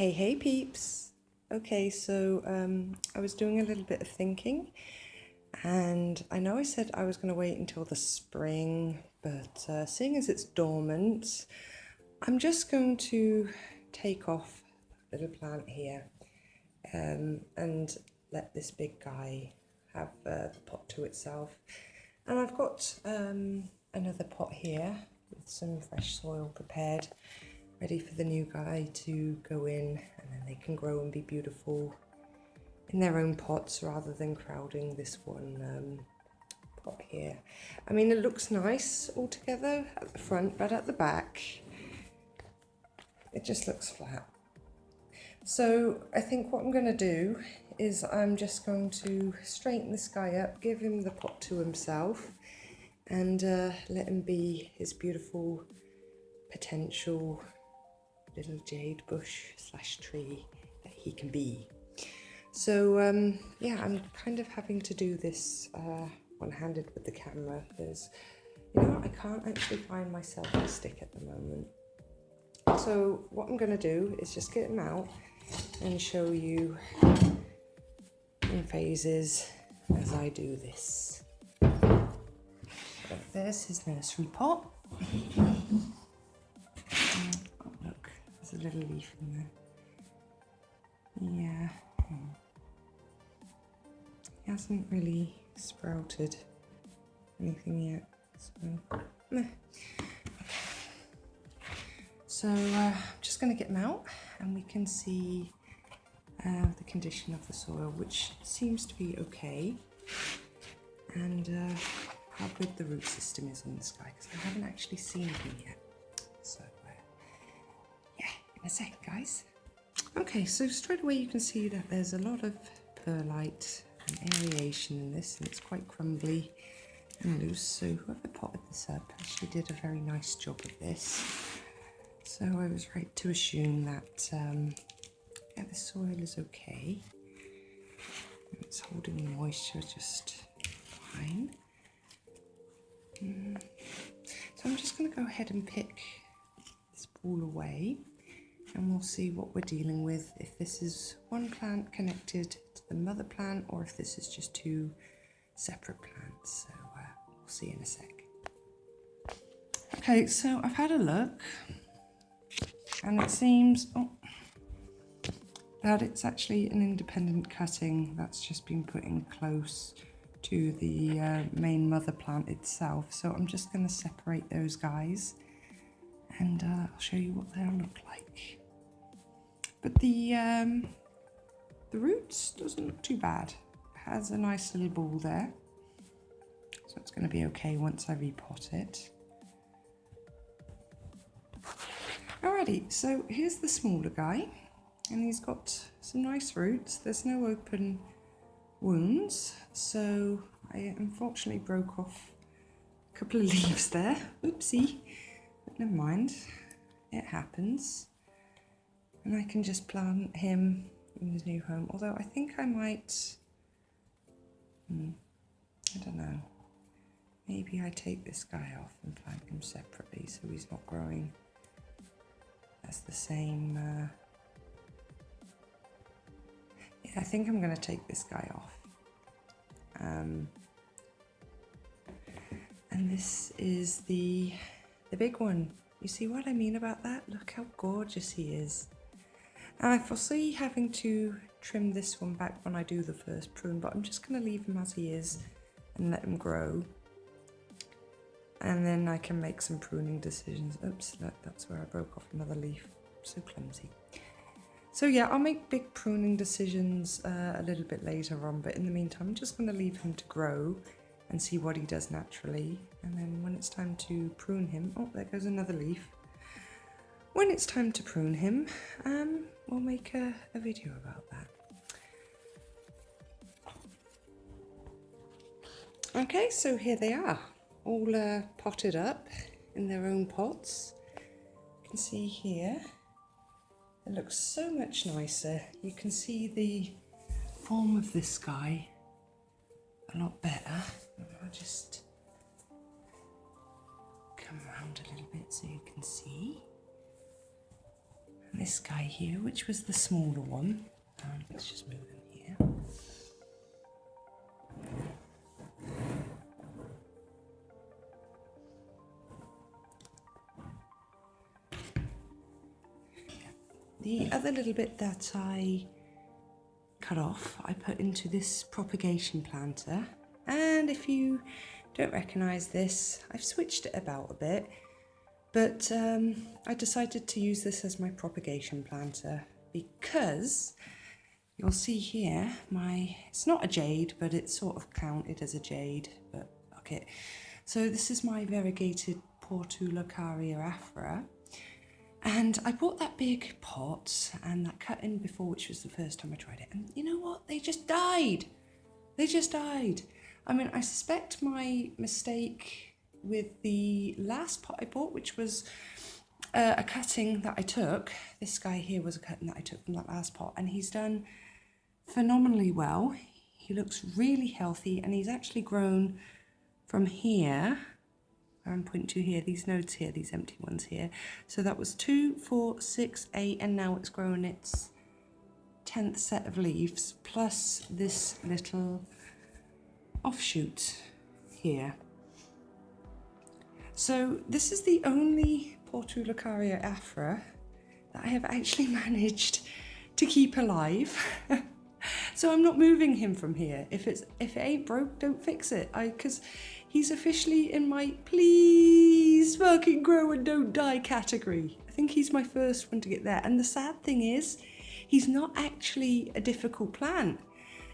Hey peeps. Okay, so I was doing a little bit of thinking, and I know I said I was going to wait until the spring, but seeing as it's dormant, I'm just going to take off that little plant here and let this big guy have the pot to itself. And I've got another pot here with some fresh soil prepared, ready for the new guy to go in, and then they can grow and be beautiful in their own pots rather than crowding this one pot here. I mean, it looks nice all together at the front, but at the back it just looks flat. So I think what I'm going to do is I'm just going to straighten this guy up, give him the pot to himself, and let him be his beautiful potential little jade bush slash tree that he can be. So yeah, I'm kind of having to do this one-handed with the camera because, you know, I can't actually find my selfie stick at the moment. So what I'm going to do is just get him out and show you in phases as I do this. So there's his nursery pot. Oh, look, there's a little leaf in there. Yeah. He hasn't really sprouted anything yet, so meh. So I'm just going to get him out and we can see the condition of the soil, which seems to be okay, and how good the root system is on this guy, because I haven't actually seen him yet. So yeah, in a sec, guys. Okay, so straight away you can see that there's a lot of perlite and aeration in this, and it's quite crumbly and loose. So whoever potted this up actually did a very nice job of this. So I was right to assume that yeah, the soil is okay. It's holding the moisture just fine. So I'm just going to go ahead and pick this ball away, and we'll see what we're dealing with, if this is one plant connected to the mother plant or if this is just two separate plants. So we'll see in a sec. Okay, so I've had a look, and it seems that it's actually an independent cutting that's just been put in close to the main mother plant itself. So I'm just going to separate those guys, and I'll show you what they'll look like. But the roots doesn't look too bad. It has a nice little ball there, so it's going to be okay once I repot it. Alrighty, so here's the smaller guy, and he's got some nice roots. There's no open wounds, so I unfortunately broke off a couple of leaves there. Oopsie, but never mind, it happens. And I can just plant him in his new home, although I think I might, I don't know, maybe I take this guy off and plant him separately so he's not growing as the same. Yeah, I think I'm going to take this guy off. And this is the big one. You see what I mean about that? Look how gorgeous he is. And I foresee having to trim this one back when I do the first prune, but I'm just going to leave him as he is and let him grow. And then I can make some pruning decisions. Oops, that's where I broke off another leaf. So clumsy. So yeah, I'll make big pruning decisions a little bit later on, but in the meantime, I'm just going to leave him to grow and see what he does naturally. And then when it's time to prune him, oh, there goes another leaf. When it's time to prune him, we'll make a video about that. Okay, so here they are, all potted up in their own pots. You can see here, it looks so much nicer. You can see the form of this guy a lot better. I'll just come around a little bit so you can see. And this guy here, which was the smaller one. Let's just move him here. The other little bit that I cut off, I put into this propagation planter. And if you don't recognise this, I've switched it about a bit, but I decided to use this as my propagation planter because you'll see here, it's not a jade, but it's sort of counted as a jade, but okay. So this is my variegated Portulacaria afra. And I bought that big pot and that cut in before, which was the first time I tried it. And you know what? They just died. They just died. I mean, I suspect my mistake with the last pot I bought, which was a cutting that I took. This guy here was a cutting that I took from that last pot. And he's done phenomenally well. He looks really healthy. And he's actually grown from here. I'm pointing to here, these nodes here, these empty ones here. So that was 2, 4, 6, 8, and now it's grown its 10th set of leaves, plus this little offshoot here. So this is the only Portulacaria afra that I have actually managed to keep alive. So I'm not moving him from here. If it ain't broke, don't fix it. Because he's officially in my please fucking grow and don't die category. I think he's my first one to get there. And the sad thing is, he's not actually a difficult plant.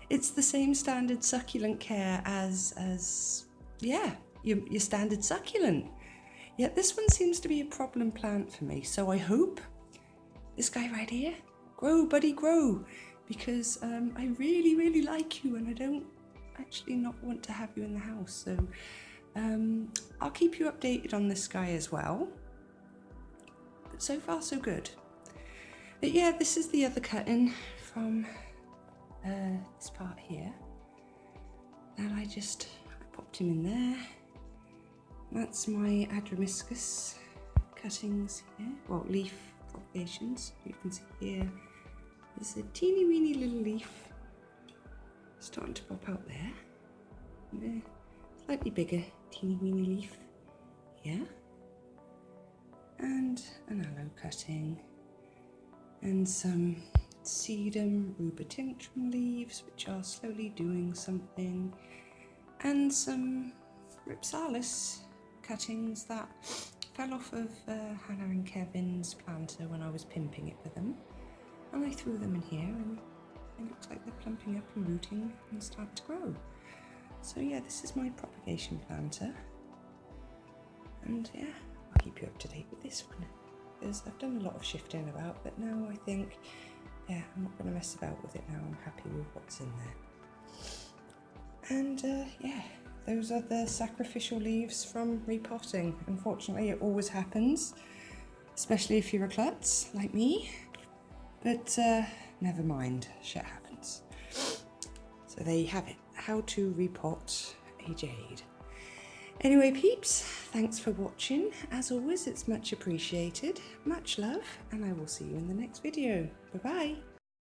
It's the same standard succulent care as yeah, your standard succulent. Yet this one seems to be a problem plant for me. So I hope this guy right here, grow buddy, grow. Because I really, really like you and I don't actually not want to have you in the house. So I'll keep you updated on this guy as well. But so far so good. But yeah, this is the other cutting from this part here. And I popped him in there. That's my Adromiscus cuttings here. Well, leaf propagations. You can see here. There's a teeny weeny little leaf starting to pop out there. And a slightly bigger teeny weeny leaf here. And an aloe cutting. And some sedum rubatinctum leaves, which are slowly doing something. And some ripsalis cuttings that fell off of Hannah and Kevin's planter when I was pimping it for them. And I threw them in here and it looks like they're plumping up and rooting and starting to grow. So yeah, this is my propagation planter. And yeah, I'll keep you up to date with this one. Because I've done a lot of shifting about, but now I think, yeah, I'm not going to mess about with it now. I'm happy with what's in there. And yeah, those are the sacrificial leaves from repotting. Unfortunately, it always happens, especially if you're a klutz like me. But never mind, shit happens. So there you have it, how to repot a jade. Anyway peeps, thanks for watching. As always, it's much appreciated. Much love, and I will see you in the next video. Bye bye.